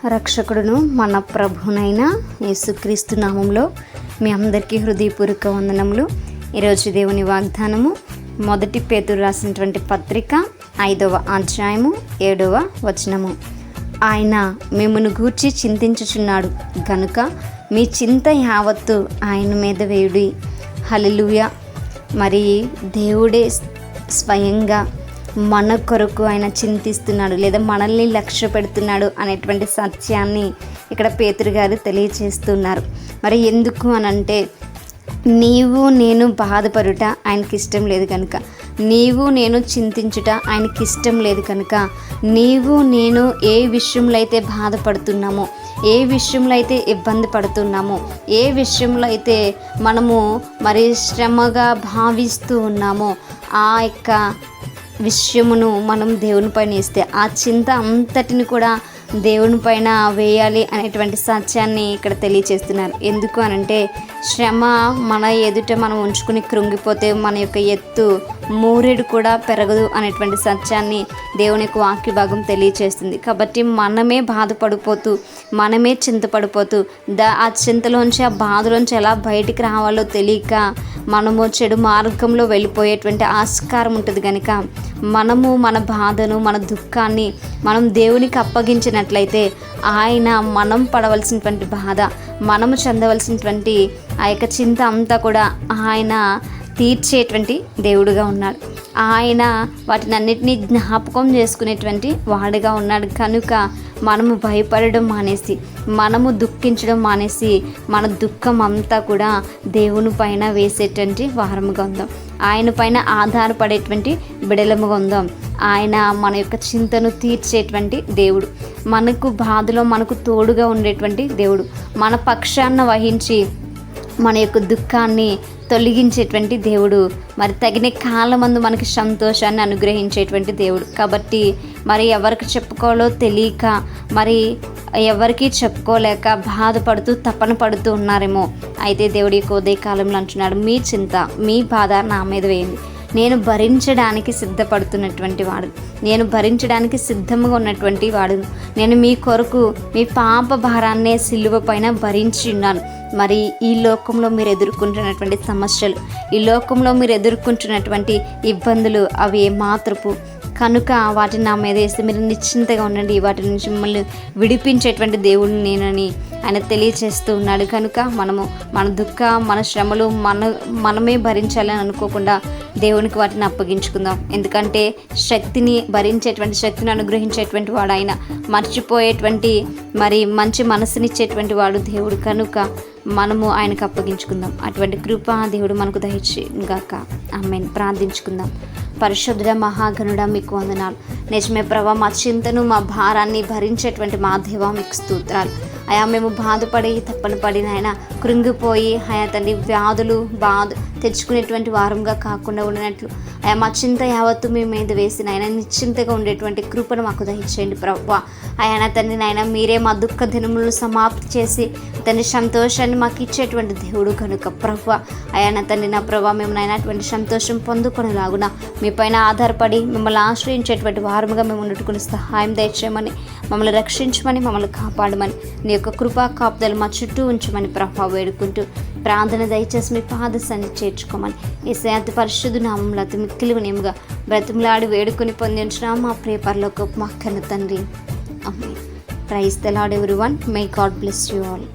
రక్షకుడును మన ప్రభునైన యేసుక్రీస్తు నామంలో మీ అందరికీ హృదయపూర్వక వందనములు. ఈరోజు దేవుని వాగ్దానము మొదటి పేతురు రాసినటువంటి పత్రిక 5వ అధ్యాయము 7వ వచనము. ఆయన మిమ్మును గూర్చి చింతించుచున్నాడు గనుక మీ చింత యావత్తు ఆయన మీద వేయుడి. హల్లెలూయా. మరి దేవుడే స్వయంగా మన కొరకు ఆయన చింతిస్తున్నాడు, లేదా మనల్ని లక్ష్య పెడుతున్నాడు అనేటువంటి సత్యాన్ని ఇక్కడ పేతురు గారు తెలియచేస్తున్నారు. మరి ఎందుకు అనంటే, నీవు నేను బాధపడుట ఆయనకి ఇష్టం లేదు కనుక, నీవు నేను చింతించుట ఆయనకి ఇష్టం లేదు కనుక, నీవు నేను ఏ విషయంలో అయితే బాధపడుతున్నామో, ఏ విషయంలో అయితే ఇబ్బంది పడుతున్నామో, ఏ విషయంలో అయితే మనము మరి శ్రమగా భావిస్తూ ఉన్నామో, ఆ యొక్క విషయమును మనం దేవుని పైన వేస్తే ఆ చింత అంతటిని కూడా దేవుని పైన వేయాలి అనేటువంటి సత్యాన్ని ఇక్కడ తెలియచేస్తున్నారు. ఎందుకు అనంటే, శ్రమ మన ఎదుట మనం ఉంచుకుని కృంగిపోతే మన యొక్క ఎత్తు మూరెడు కూడా పెరగదు అనేటువంటి సత్యాన్ని దేవుని యొక్క వాక్య భాగం తెలియచేస్తుంది. కాబట్టి మనమే బాధపడిపోతూ, మనమే చింతపడిపోతూ ఆ చింతలోంచి, ఆ బాధలోంచి ఎలా బయటికి రావాలో తెలియక మనము చెడు మార్గంలో వెళ్ళిపోయేటువంటి ఆస్కారం ఉంటుంది. కనుక మనము మన బాధను, మన దుఃఖాన్ని మనం దేవునికి అప్పగించినట్లయితే ఆయన మనం పడవలసినటువంటి బాధ, మనము చెందవలసినటువంటి ఆ యొక్క చింత అంతా కూడా ఆయన తీర్చేటువంటి దేవుడుగా ఉన్నాడు. ఆయన వాటిని అన్నిటినీ జ్ఞాపకం చేసుకునేటువంటి వాడుగా ఉన్నాడు. కనుక మనము భయపడడం మానేసి, మనము దుఃఖించడం మానేసి, మన దుఃఖం అంతా కూడా దేవుని పైన వేసేటువంటి వారముగా ఉందాం. ఆయన పైన ఆధారపడేటువంటి బిడలముగా ఉందాం. ఆయన మన యొక్క చింతను తీర్చేటువంటి దేవుడు, మనకు బాధలో మనకు తోడుగా ఉండేటువంటి దేవుడు, మన పక్షాన వహించి మన యొక్క దుఃఖాన్ని తొలగించేటువంటి దేవుడు, మరి తగిన కాలమందు మనకి సంతోషాన్ని అనుగ్రహించేటువంటి దేవుడు. కాబట్టి మరి ఎవరికి చెప్పుకోవాలో తెలియక, మరి ఎవరికి చెప్పుకోలేక బాధపడుతూ తపన పడుతూ ఉన్నారేమో. అయితే దేవుడి యొక్క ఉదయ కాలంలో అంటున్నాడు, మీ చింత, మీ బాధ నా మీద వేయండి. నేను భరించడానికి సిద్ధపడుతున్నటువంటి వాడు, నేను భరించడానికి సిద్ధంగా ఉన్నటువంటి వాడు. నేను మీ కొరకు మీ పాప భారాన్నే సిలువ పైన భరించి ఉన్నాను. మరి ఈ లోకంలో మీరు ఎదుర్కొంటున్నటువంటి సమస్యలు, ఈ లోకంలో మీరు ఎదుర్కొంటున్నటువంటి ఇబ్బందులు అవి ఏమాత్రపు కనుక వాటిని నా మీద వేస్తే మీరు నిశ్చింతగా ఉండండి. వాటి నుంచి మిమ్మల్ని విడిపించేటువంటి దేవుడిని నేనని ఆయన తెలియచేస్తూ ఉన్నాడు. కనుక మనము మన దుఃఖ, మన శ్రమలు మనమే భరించాలని అనుకోకుండా దేవునికి వాటిని అప్పగించుకుందాం. ఎందుకంటే శక్తిని భరించేటువంటి శక్తిని అనుగ్రహించేటువంటి వాడు ఆయన, మర్చిపోయేటువంటి మరి మంచి మనసునిచ్చేటువంటి వాడు దేవుడు. కనుక మనము ఆయనకు అప్పగించుకుందాం. అటువంటి కృప దేవుడు మనకు దయచేయుగాక. ఆమేన్. ప్రార్థించుకుందాం. పరిశుద్ధుడ మహాగణుడ మీకు వందనాలు. నిజమే ప్రభా, మా చింతను, మా భారాన్ని భరించేటువంటి మా దేవా మీకు స్తోత్రాలు. అయా మేము బాధపడి తప్పని పడి నాయన కృంగిపోయి అయా తండ్రి వ్యాధులు తెచ్చుకునేటువంటి వారంగా కాకుండా ఉండనట్లు అయా మా చింత యావత్తు మీ మీద వేసి నాయన నిశ్చింతగా ఉండేటువంటి కృపను మాకు దయచేయండి ప్రభువా. అయా తండ్రి నాయన మీరే మా దుఃఖ దినములను సమాప్తి చేసి తండ్రి సంతోషాన్ని మాకు ఇచ్చేటువంటి దేవుడు కనుక ప్రభువా. అయా తండ్రి నా ప్రభా, మేము నాయన అటువంటి సంతోషం పొందుకొనేలాగున మీ పైన ఆధారపడి మిమ్మల్ని ఆశ్రయించేటువంటి వారముగా మేము ఉండటుకుని సహాయం దయచేయమని, మమ్మల్ని రక్షించమని, మమ్మల్ని కాపాడమని, నీ యొక్క కృపా కాపుదలు మా చుట్టూ ఉంచమని ప్రభావ వేడుకుంటూ ప్రార్థన దయచేసి మీ పాద సన్ని చేర్చుకోమని యేసయ్య అతి పరిశుద్ధ నామములో అతి మిక్కిలి వినయముగా బ్రతిమలాడి వేడుకొని పొందించిన మా ప్రియ పరలోకపు మా కన్న తండ్రి. Amen. Praise the Lord everyone. May God bless you all.